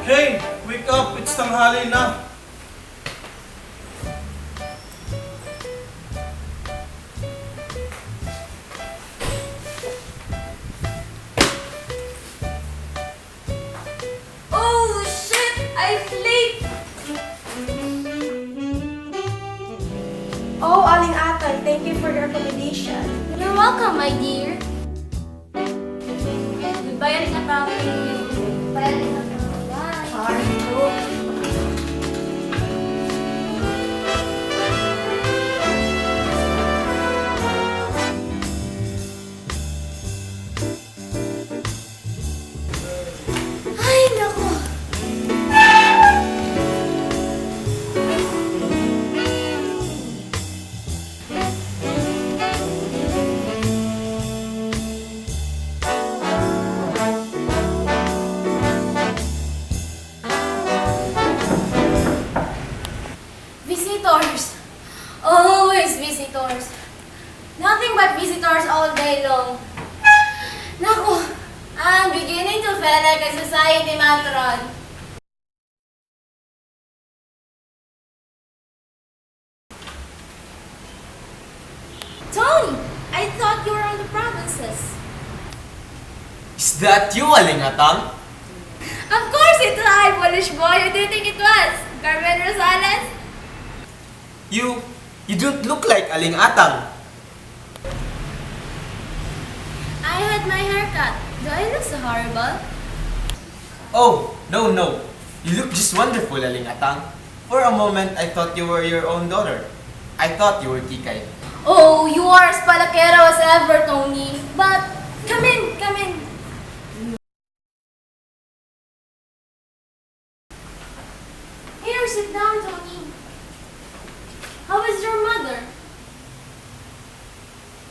Hey, wake up! It's tanghali na! Oh shit! I'm late! Oh, Aling Atay, thank you for your accommodation. You're welcome, my dear. Goodbye, Aling Atay. Bye, Aling Atay. Bye. Ay, naku. Visitors. Always visitors. Nothing but visitors all day long. Naku, I'm beginning to feel like a society matron. Tony, I thought you were on the provinces. Is that you, Aling Atang? Of course it's I, Polish boy. Who do you think it was? Garbo Rosales? You don't look like Aling Atang. I had my haircut. Do I look so horrible? Oh, no. You look just wonderful, Aling Atang. For a moment, I thought you were your own daughter. I thought you were Kikay. Oh, you are as palakero as ever, Tony. But, come in. Here, sit down, Tony. How is your mother?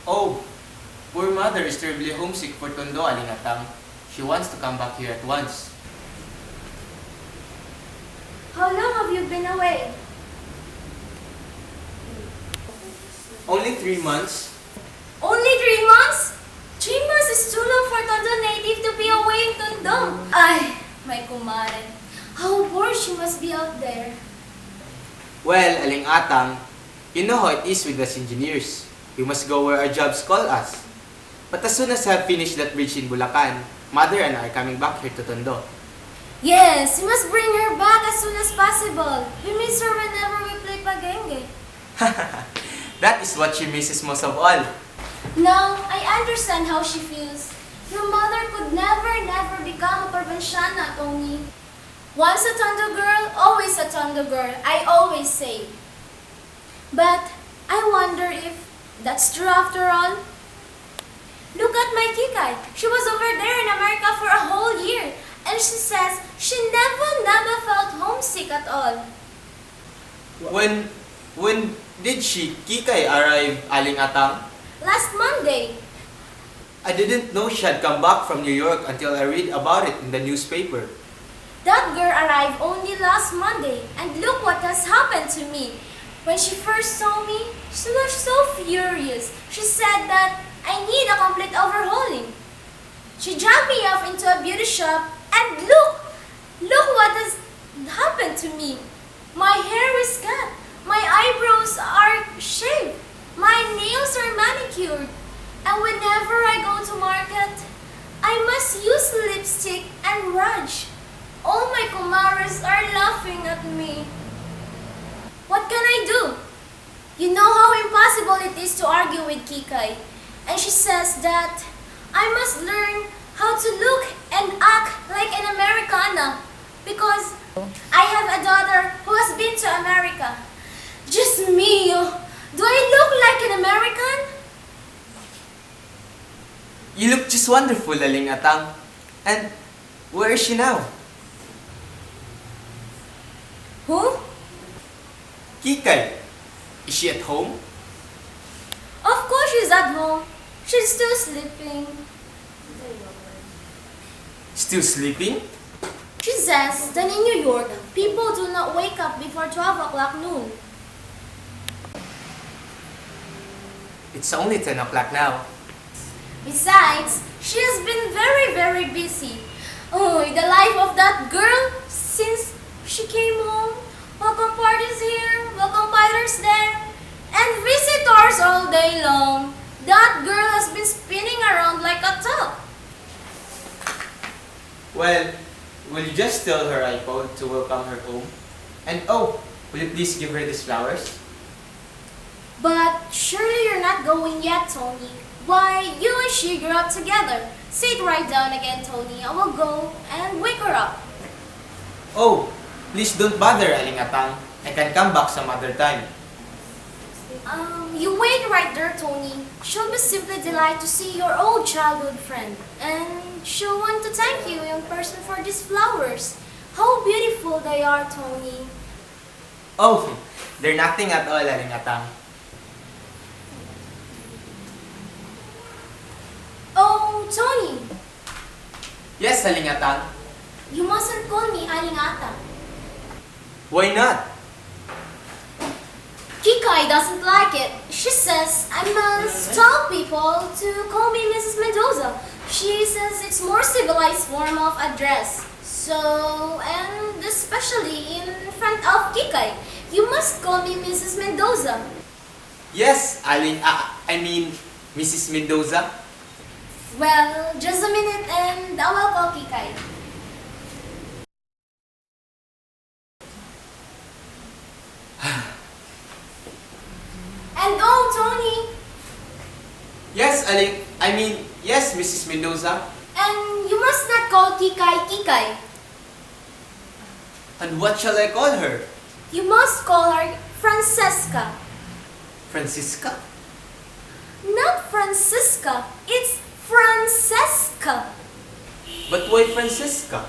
Oh, poor mother is terribly homesick for Tondo, Aling Atang. She wants to come back here at once. How long have you been away? Only 3 months? Only 3 months? 3 months is too long for Tondo native to be away in Tondo. Ay, my kumare. How bored she must be out there. Well, Aling Atang, you know how it is with us engineers. We must go where our jobs call us. But as soon as I've finished that bridge in Bulacan, Mother and I are coming back here to Tondo. Yes, you must bring her back as soon as possible. We miss her whenever we play pagenge. That is what she misses most of all. Now, I understand how she feels. Your mother could never become a provinciana, Tony. Once a Tondo girl, always a Tondo girl, I always say. But I wonder if that's true after all. Look at my Kikay. She was over there in America for a whole year. And she says she never felt homesick at all. When did she, Kikay, arrive, Aling Atang? Last Monday. I didn't know she had come back from New York until I read about it in the newspaper. That girl arrived only last Monday. And look what has happened to me. When she first saw me, she was so furious. She said that I need a complete overhauling. She dragged me off into a beauty shop and look what has happened to me. My hair is cut. My eyebrows are shaved. My nails are manicured. And whenever I go to market, I must use lipstick and rouge. All my kumaras are laughing at me. What can I do? You know how impossible it is to argue with Kikay. And she says that I must learn how to look and act like an Americana because I have a daughter who has been to America. Just me. Do I look like an American? You look just wonderful, Aling Atang. And where is she now? Who? Kikay. Is she at home? Of course she's at home. She's still sleeping. Still sleeping? She says that in New York, people do not wake up before 12 o'clock noon. It's only 10 o'clock now. Besides, she has been very busy. Oh, the life of that girl, foreigners there. And visitors all day long. That girl has been spinning around like a top. Well, will you just tell her I called to welcome her home? And oh, will you please give her these flowers? But surely you're not going yet, Tony. Why, you and she grew up together. Sit right down again, Tony. I will go and wake her up. Oh, please don't bother, Aling Atang. I can come back some other time. You wait right there, Tony. She'll be simply delighted to see your old childhood friend. And she'll want to thank you in person for these flowers. How beautiful they are, Tony. Oh, they're nothing at all, Aling Atang. Oh, Tony, Yes, Aling Atang. you mustn't call me Aling Ata. Why not? Kikai doesn't like it. She says I must tell people to call me Mrs. Mendoza. She says it's more civilized form of address. So, and especially in front of Kikai, you must call me Mrs. Mendoza. Yes, Mrs. Mendoza. Well, just a minute and I will call Kikai. And oh, Tony, Yes, Mrs. Mendoza. and you must not call Kikai Kikai. And what shall I call her? You must call her Francesca. Francisca? Not Francisca, it's Francesca. But why Francisca?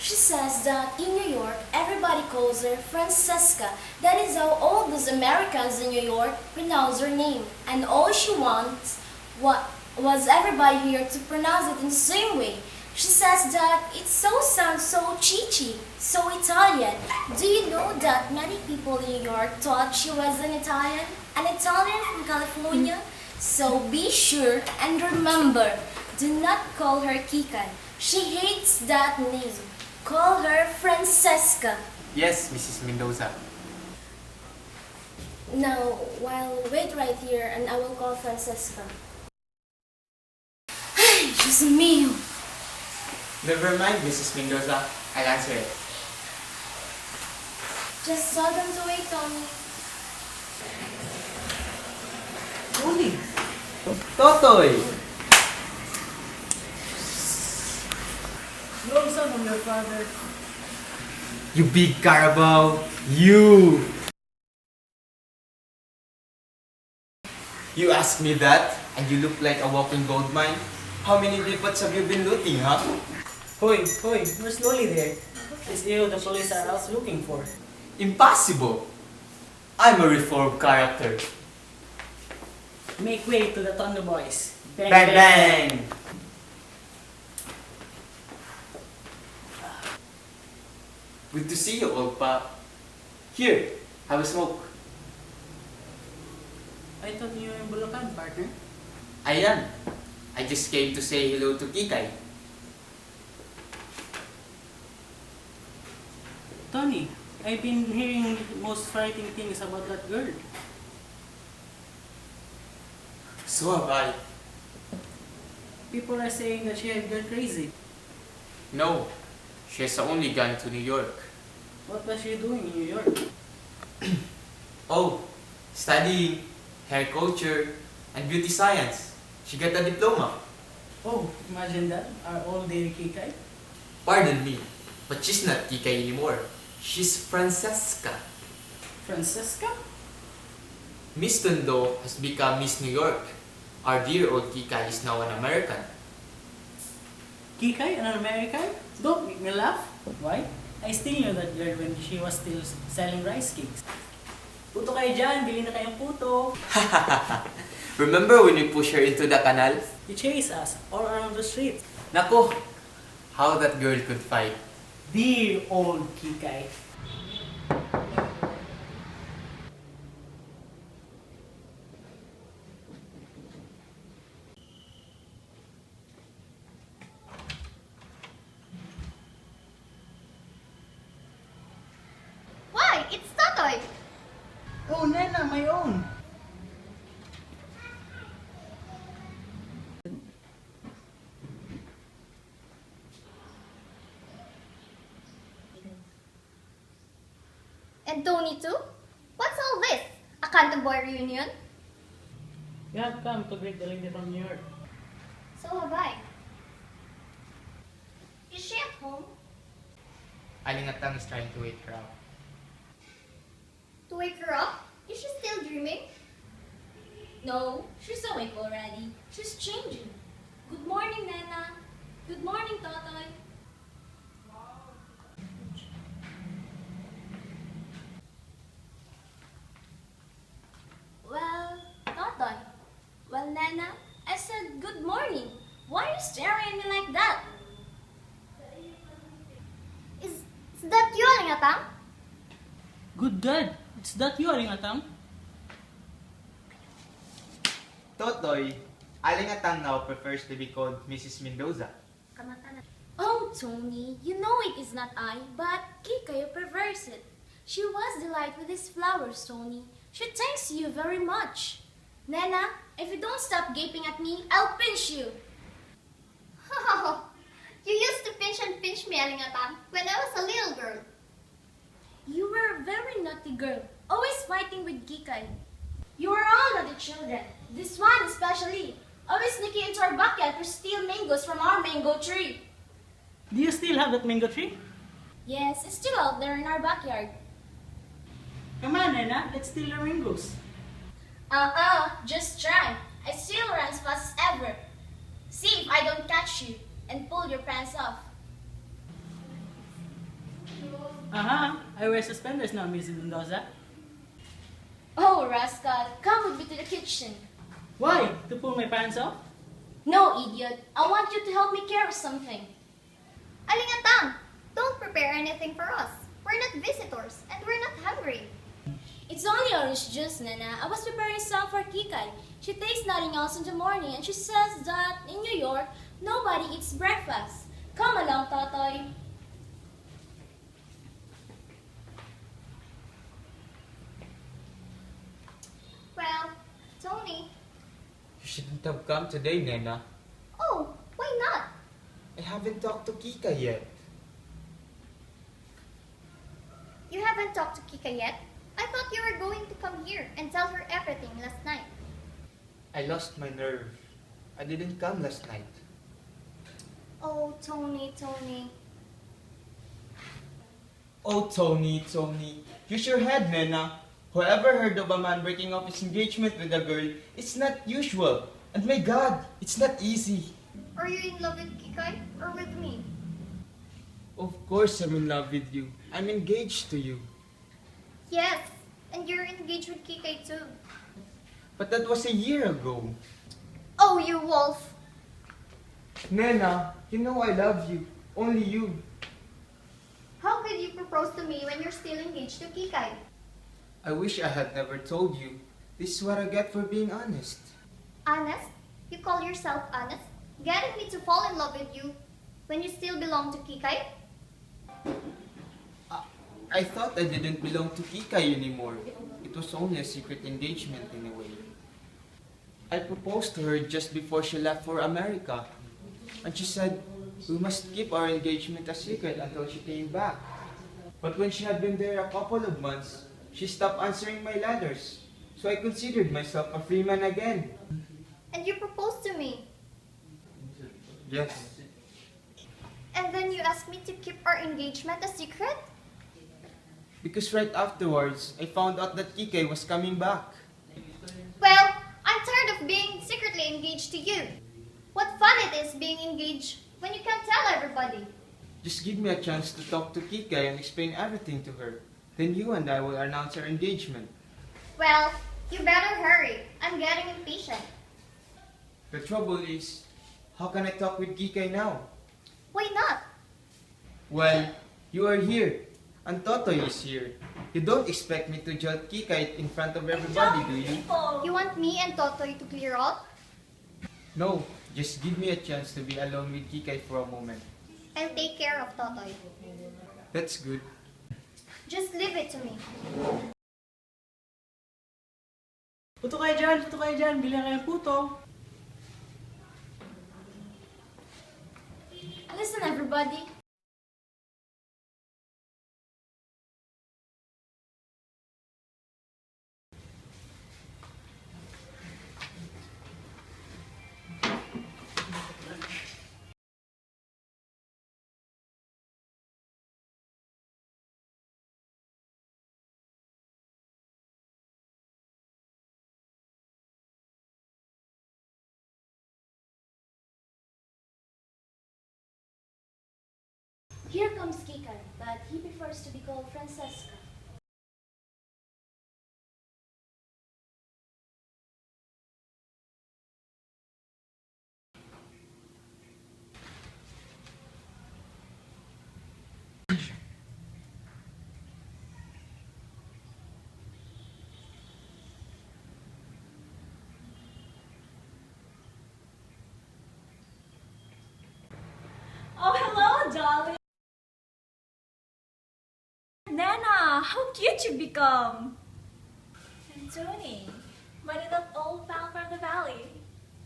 She says that in New York, everybody calls her Francesca. That is how all those Americans in New York pronounce her name. And all she wants was everybody here to pronounce it in the same way. She says that it sounds so chichi, so Italian. Do you know that many people in New York thought she was an Italian from California? So be sure and remember, do not call her Kikai. She hates that name. Call her Francesca. Yes, Mrs. Mendoza. Now, wait right here and I will call Francesca. Ay, Diyos mío. Never mind, Mrs. Mendoza. I'll answer it. Just tell them to wait, Tommy. Tony, Totoy! long son of your father. You big Garbo! You! You ask me that, and you look like a walking gold mine? How many lipots have you been looting, huh? Hoy, we're slowly there. It's you the police are out looking for. Impossible! I'm a reformed character. Make way to the Tondo boys. Bang bang! Good to see you, old pal. Here, have a smoke. I thought you were in Bulacan, partner. I am. I just came to say hello to Kikai. Tony, I've been hearing most frightening things about that girl. So have I. People are saying that she had gone crazy. No, she has only gone to New York. What was she doing in New York? Oh, studying hair culture and beauty science. She got a diploma. Oh, imagine that. Our old lady Kikai. Pardon me, but she's not Kikai anymore. She's Francesca. Francesca? Miss Tondo has become Miss New York. Our dear old Kikai is now an American. Kikai, an American? Don't make me laugh. Why? I still knew that girl when she was still selling rice cakes. Puto kayo dyan, bili na kayong puto. Remember when we pushed her into the canal? You chase us all around the street. Nako, how that girl could fight. Dear old Kikai. Why? It's Totoy. own, Nena, my own. And Tony too? What's all this? A Canton Boy reunion? You have come to greet the lady from New York. So have I. Is she at home? Aling Atang is trying to wake her up. To wake her up? Is she still dreaming? No, she's awake already. She's changing. Good morning, Nana. Good morning, Totoy. Well, Totoy. Well, Nana, I said good morning. Why are you staring at me like that? Is that you, Aling Atang? Good God, it's that you, Aling Atang? Totoy, Aling Atang now prefers to be called Mrs. Mendoza. Oh, Tony, you know it is not I, but Kikayo prefers it. She was delighted with these flowers, Tony. She thanks you very much. Nana, if you don't stop gaping at me, I'll pinch you. You used to pinch me, Aling Atang, when I was a little girl. You were a very naughty girl, always fighting with Kikay. You were all naughty children, this one especially, always sneaking into our backyard to steal mangoes from our mango tree. Do you still have that mango tree? Yes, it's still out there in our backyard. Come on, Nena, let's steal the mangoes. Just try. I still run as fast as ever. See if I don't catch you and pull your pants off. I wear suspenders now, Mrs. Mendoza. Oh, rascal, come with me to the kitchen. Why? To pull my pants off? No, idiot. I want you to help me carry something. Aling Atang, don't prepare anything for us. We're not visitors and we're not hungry. It's only orange juice, Nana. I was preparing some for Kikay. She takes nothing else in the morning and she says that in New York, nobody eats breakfast. Come along, Totoy. Well, Tony. You shouldn't have come today, Nena. Oh, why not? I haven't talked to Kika yet. You haven't talked to Kika yet? I thought you were going to come here and tell her everything last night. I lost my nerve. I didn't come last night. Oh, Tony. Oh, Tony. Use your head, Nena. Whoever heard of a man breaking off his engagement with a girl, it's not usual. And my God, it's not easy. Are you in love with Kikay or with me? Of course I'm in love with you. I'm engaged to you. Yes, and you're engaged with Kikay too. But that was a year ago. Oh, you wolf! Nena, you know I love you. Only you. How could you propose to me when you're still engaged to Kikay? I wish I had never told you. This is what I get for being honest. Honest? You call yourself honest? Getting me to fall in love with you when you still belong to Kikay? I thought I didn't belong to Kikay anymore. It was only a secret engagement in a way. I proposed to her just before she left for America. And she said, we must keep our engagement a secret until she came back. But when she had been there a couple of months, she stopped answering my letters. So I considered myself a free man again. And you proposed to me. Yes. And then you asked me to keep our engagement a secret? Because right afterwards, I found out that Kikay was coming back. Well, I'm tired of being secretly engaged to you. What fun it is being engaged when you can't tell everybody. Just give me a chance to talk to Kikay and explain everything to her. Then you and I will announce our engagement. Well, you better hurry. I'm getting impatient. The trouble is, how can I talk with Kikay now? Why not? Well, you are here, and Totoy is here. You don't expect me to judge Kikay in front of everybody, do you? You want me and Totoy to clear out? No, just give me a chance to be alone with Kikay for a moment. I'll take care of Totoy. That's good. Just leave it to me. Puto kayo dyan, bili na kayong puto. Listen, everybody. Here comes Kika, but he prefers to be called Francesca. Oh, hello, darling. Nana, how cute you become. And Tony, my little old pal from the valley.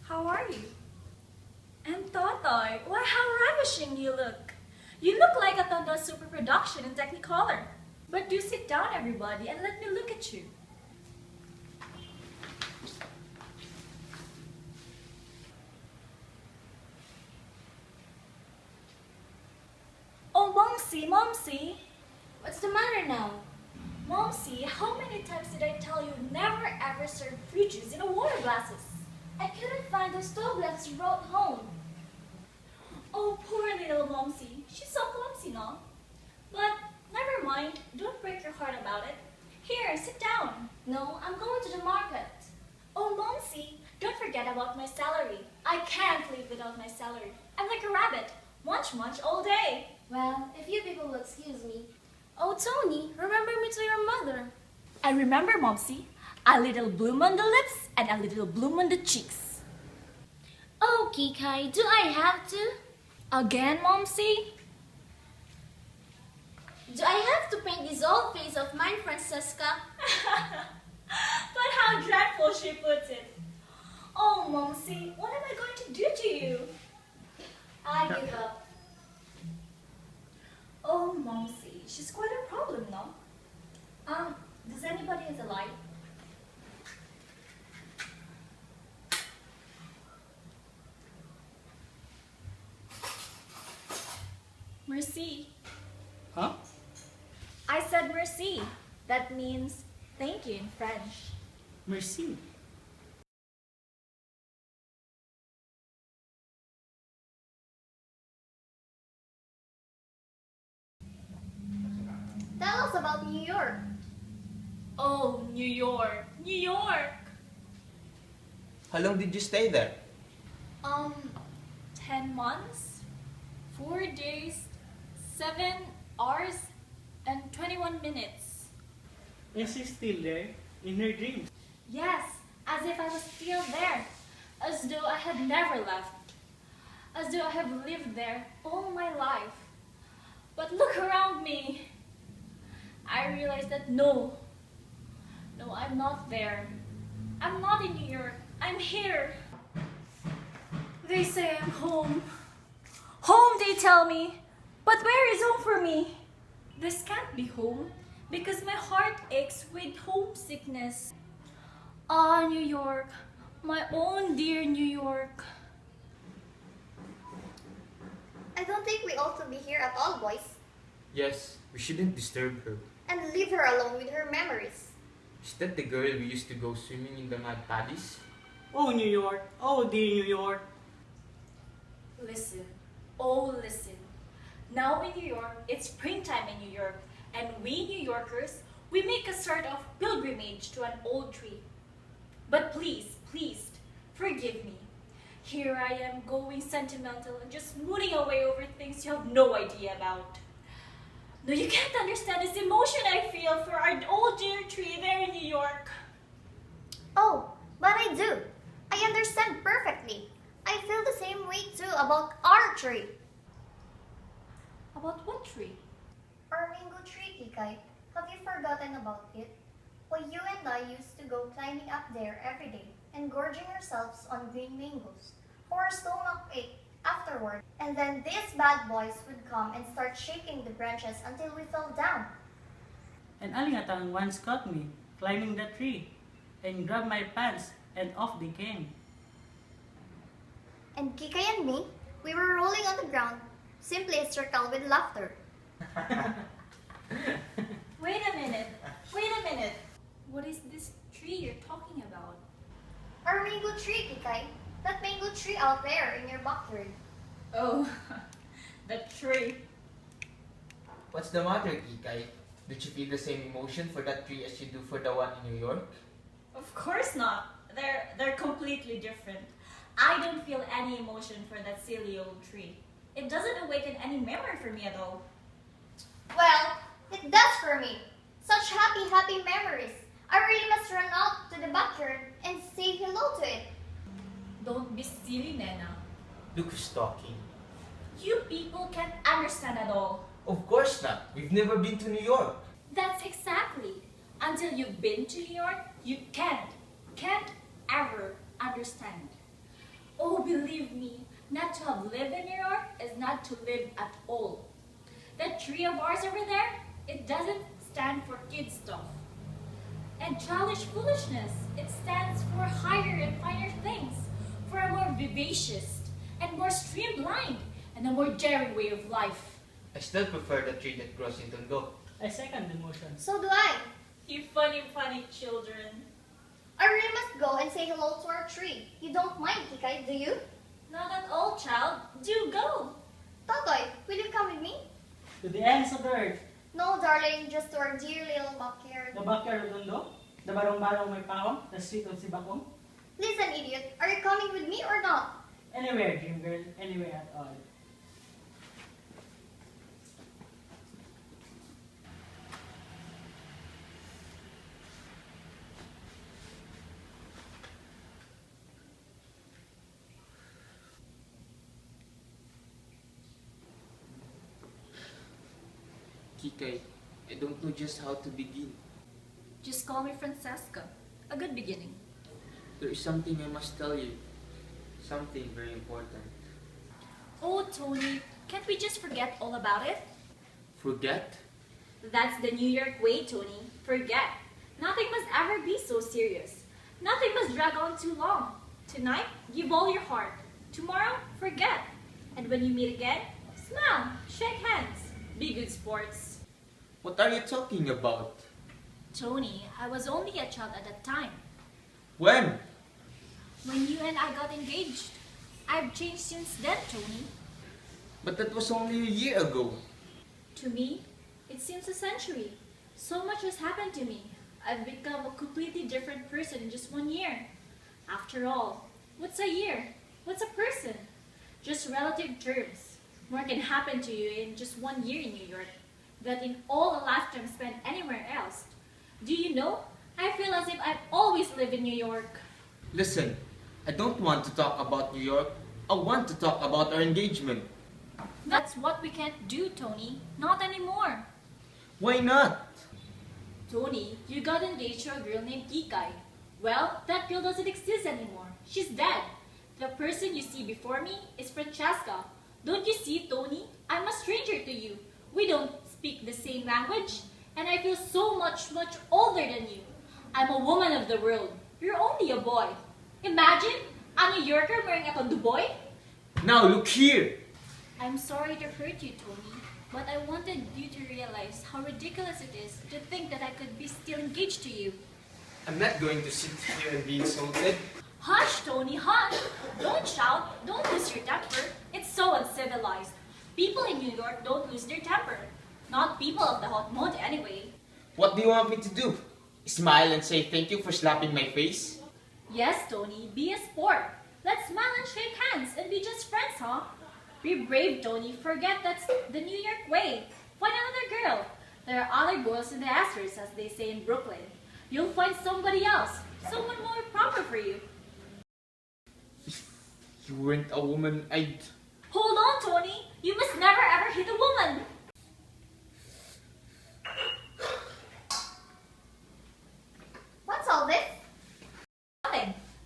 How are you? And Totoy, why how ravishing you look. You look like a Tondo super production in Technicolor. But do sit down, everybody, and let me look at you. Oh, Momsy. What's the matter now? Momsy, how many times did I tell you never ever serve fruit juice in a water glasses? I couldn't find those toe glasses you brought home. Oh, poor little Momsy. She's so clumsy, no? But never mind. Don't break your heart about it. Here, sit down. No, I'm going to the market. Oh, Momsy, don't forget about my salary. I can't live without my salary. I'm like a rabbit. Munch all day. Well, if you people will excuse me. Oh, Tony, remember me to your mother. I remember, Momsy. A little bloom on the lips and a little bloom on the cheeks. Oh, Kikai, do I have to? Again, Momsy? Do I have to paint this old face of mine, Francesca? But how dreadful she puts it. Oh, Momsy, what am I going to do to you? I give up. Oh, Momsy, she's quite a problem, no? Does anybody have a light? Merci. Huh? I said merci. That means thank you in French. Merci. Tell us about New York. Oh, New York. 'How long did you stay there? 10 months, 4 days, 7 hours, and 21 minutes. Is she still there? In her dreams? Yes, as if I was still there. As though I had never left. As though I have lived there all my life. But look around me. I realized that no, I'm not there. I'm not in New York. I'm here. They say I'm home. Home, they tell me. But where is home for me? This can't be home because my heart aches with homesickness. Ah, New York, my own dear New York. I don't think we ought to be here at all, boys. Yes, we shouldn't disturb her. And leave her alone with her memories. Is that the girl we used to go swimming in the mud paddies? Oh, New York. Oh, dear New York. Listen, oh listen. Now in New York, it's springtime in New York, and we New Yorkers, we make a sort of pilgrimage to an old tree. But please, forgive me. Here I am going sentimental and just mooning away over things you have no idea about. No, you can't understand this emotion I feel for our old dear tree there in New York. Oh, but I do. I understand perfectly. I feel the same way too about our tree. About what tree? Our mango tree, Kikai. Have you forgotten about it? Well, you and I used to go climbing up there every day and gorging ourselves on green mangoes, or our stomach ache afterward. And then these bad boys would come and start shaking the branches until we fell down. And Alingatang once caught me climbing the tree and grabbed my pants and off they came. And Kikay and me, we were rolling on the ground, simply a circle with laughter. Wait a minute. What is this tree you're talking about? Our mango tree, Kikay. That mango tree out there in your backyard. Oh, the tree. What's the matter, Kikay? Did you feel the same emotion for that tree as you do for the one in New York? Of course not. They're completely different. I don't feel any emotion for that silly old tree. It doesn't awaken any memory for me at all. Well, it does for me. Such happy memories. I really must run out to the backyard and say hello to it. Don't be silly, Nena. Look who's talking. You people can't understand at all. Of course not. We've never been to New York. That's exactly. Until you've been to New York, you can't ever understand. Oh, believe me, not to have lived in New York is not to live at all. That tree of ours over there, it doesn't stand for kid stuff and childish foolishness. It stands for higher and finer things, for a more vivacious and more streamlined and a more daring way of life. I still prefer the tree that grows in Tondo. I second the motion. So do I. You funny children. I really must go and say hello to our tree. You don't mind, Kikay, do you? Not at all, child. Do go. Totoy, will you come with me? To the ends of the earth, No, darling, just to our dear little backyard. the backyard of Tondo, the barong-barong may pahong, the street of Sibakong. Listen, idiot, are you coming with me or not? Anywhere, dream girl, anywhere at all. Kikay, I don't know just how to begin. Just call me Francesca. A good beginning. There is something I must tell you. Something very important. Oh, Tony, can't we just forget all about it? Forget? That's the New York way, Tony. Forget. Nothing must ever be so serious. Nothing must drag on too long. Tonight, give all your heart. Tomorrow, forget. And when you meet again, smile, shake hands, be good sports. What are you talking about? Tony, I was only a child at that time. When? When you and I got engaged. I've changed since then, Tony. But that was only a year ago. To me, it seems a century. So much has happened to me. I've become a completely different person in just 1 year. After all, what's a year? What's a person? Just relative terms. More can happen to you in just 1 year in New York than in all a lifetime spent anywhere else. Do you know? I feel as if I've always lived in New York. Listen, I don't want to talk about New York. I want to talk about our engagement. That's what we can't do, Tony. Not anymore. Why not? Tony, you got engaged to a girl named Kikay. Well, that girl doesn't exist anymore. She's dead. The person you see before me is Francesca. Don't you see, Tony? I'm a stranger to you. We don't speak the same language, and I feel so much older than you. I'm a woman of the world. You're only a boy. Imagine, a New Yorker wearing a Tondo boy. Now look here. I'm sorry to hurt you, Tony, but I wanted you to realize how ridiculous it is to think that I could be still engaged to you. I'm not going to sit here and be insulted. Hush, Tony, hush! Don't shout, don't lose your temper. It's so uncivilized. People in New York don't lose their temper. Not people of the hot mood anyway. What do you want me to do? Smile and say thank you for slapping my face? Yes, Tony, be a sport. Let's smile and shake hands and be just friends, huh? Be brave, Tony. Forget that's the New York way. Find another girl. There are other boys in the asters, as they say in Brooklyn. You'll find somebody else, someone more proper for you. If you weren't a woman, I'd... Hold on, Tony. You must never ever hit a woman.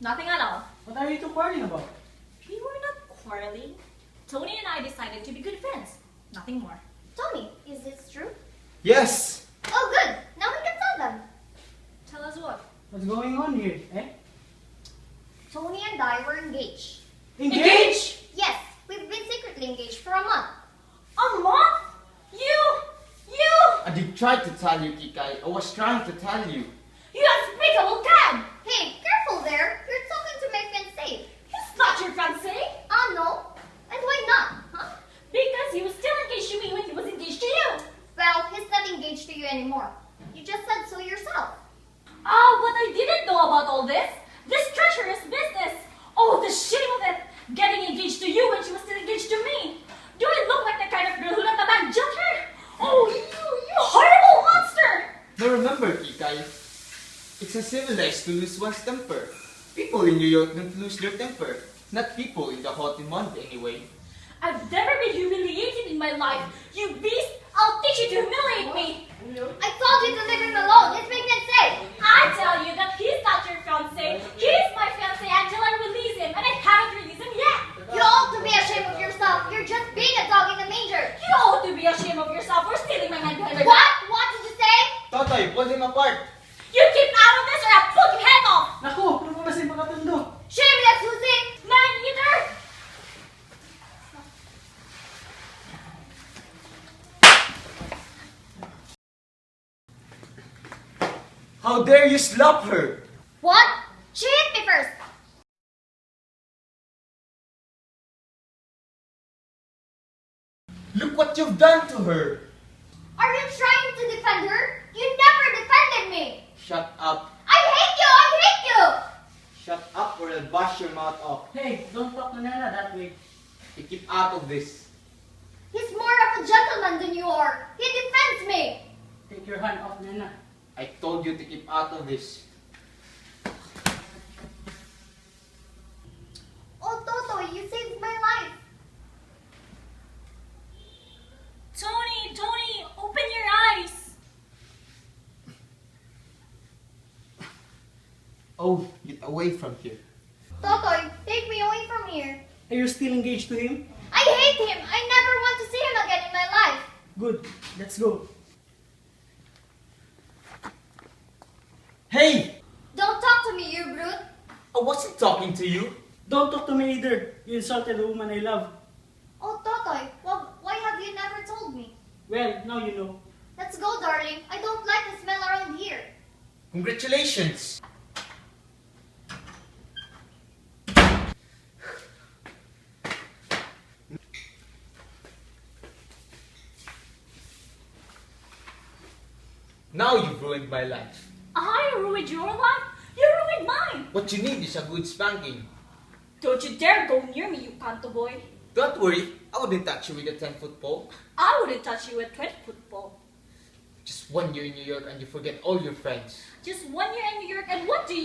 Nothing at all. What are you two quarreling about? We were not quarreling. Tony and I decided to be good friends. Nothing more. Tony, is this true? Yes! Oh, good. Now we can tell them. Tell us what? What's going on here, eh? Tony and I were engaged. Engaged? Yes, we've been secretly engaged for a month. A month? You! I did try to tell you, Kikai. I was trying to tell you. You unspeakable cad! Hey, careful there. You're talking to my fiancé. He's not your fiancé! No. And why not, huh? Because he was still engaged to me when he was engaged to you! Well, he's not engaged to you anymore. You just said so yourself. Oh, but I didn't know about all this! This treacherous business! Oh, the shame of it! Getting engaged to you when she was still engaged to me! Do I look like the kind of girl who let the man jump her? Oh, you horrible monster! Now remember, Kikai, it's a civilized to lose one's temper. People in New York don't lose their temper. Not people in the hot month anyway. I've never been humiliated in my life! You beast! I'll teach you to humiliate me! I told you to leave him alone. It's my fiancé. I tell you that he's not your fiancé! He's my fiancé until I release him, and I haven't released him yet! You ought to be ashamed of yourself. You're just being a dog in the manger. You ought to be ashamed of yourself for stealing my man behind my back! What? What did you say? Totoy, pull him apart. You keep out of this or I'll pull your head off! Naku, ano ba kasi mga Tondo? Shameless, Susie. Man-eater! How dare you slap her? What? She hit me first. Look what you've done to her. Are you trying to defend her? You never defended me. Shut up. I hate you. I hate you. Shut up or I'll bash your mouth off. Hey, don't talk to Nana that way. You keep out of this. He's more of a gentleman than you are. He defends me. Take your hand off Nana. I told you to keep out of this. Oh, Toto, you saved my life. Tony, open your eyes! Oh, get away from here. Toto, take me away from here. Are you still engaged to him? I hate him. I never want to see him again in my life. Good, let's go. Hey! Don't talk to me, you brute. I wasn't talking to you. Don't talk to me either. You insulted the woman I love. Oh, Totoy, well, why have you never told me? Well, now you know. Let's go, darling. I don't like the smell around here. Congratulations. Now you've ruined my life. I ruined your life? You ruined mine! What you need is a good spanking. Don't you dare go near me, you canto boy! Don't worry, I wouldn't touch you with a 10-foot pole. I wouldn't touch you with 20-foot pole. Just 1 year in New York and you forget all your friends. Just 1 year in New York, and what do?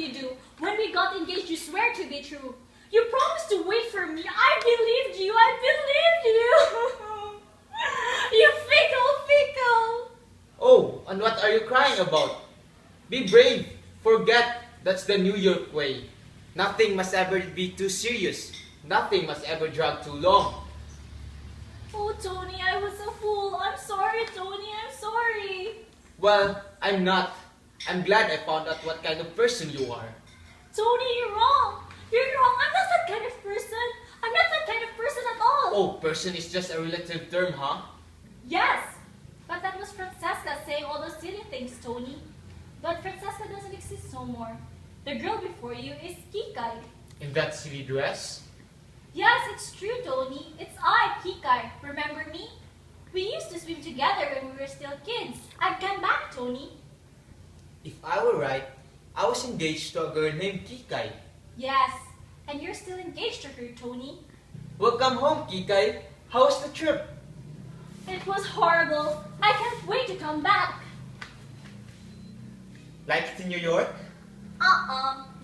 When we got engaged, you swear to be true. You promised to wait for me. I believed you. You fickle. Oh, and what are you crying about? Be brave. Forget that's the New York way. Nothing must ever be too serious. Nothing must ever drag too long. Oh, Tony, I was a fool. I'm sorry, Tony. I'm sorry. Well, I'm not. I'm glad I found out what kind of person you are. Tony, you're wrong. You're wrong. I'm not that kind of person. I'm not that kind of person at all. Oh, person is just a relative term, huh? Yes. But that was Francesca saying all those silly things, Tony. But Francesca doesn't exist no more. The girl before you is Kikai. In that silly dress? Yes, it's true, Tony. It's I, Kikai. Remember me? We used to swim together when we were still kids. I've come back, Tony. If I were right, I was engaged to a girl named Kikai. Yes, and you're still engaged to her, Tony. Welcome home, Kikai. How was the trip? It was horrible. I can't wait to come back. Like it in New York?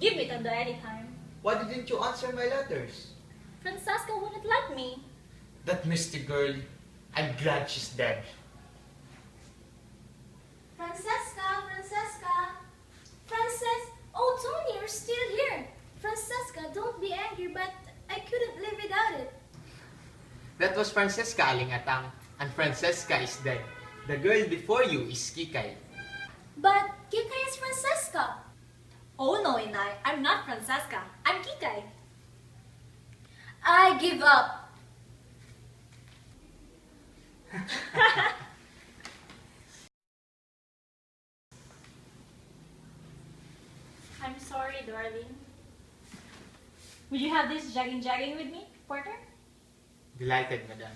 Give me Tondo anytime. Why didn't you answer my letters? Francesca wouldn't let me. That misty girl. I'm glad she's dead. Francesca. Oh, Tony, you're still here. Francesca. That was Francesca, Aling Atang. And Francesca is dead. The girl before you is Kikay. But Kikay is Francesca. Oh no, Inay. I'm not Francesca. I'm Kikay. I give up. I'm sorry, darling. Would you have this jogging with me, Porter? Delighted, madam.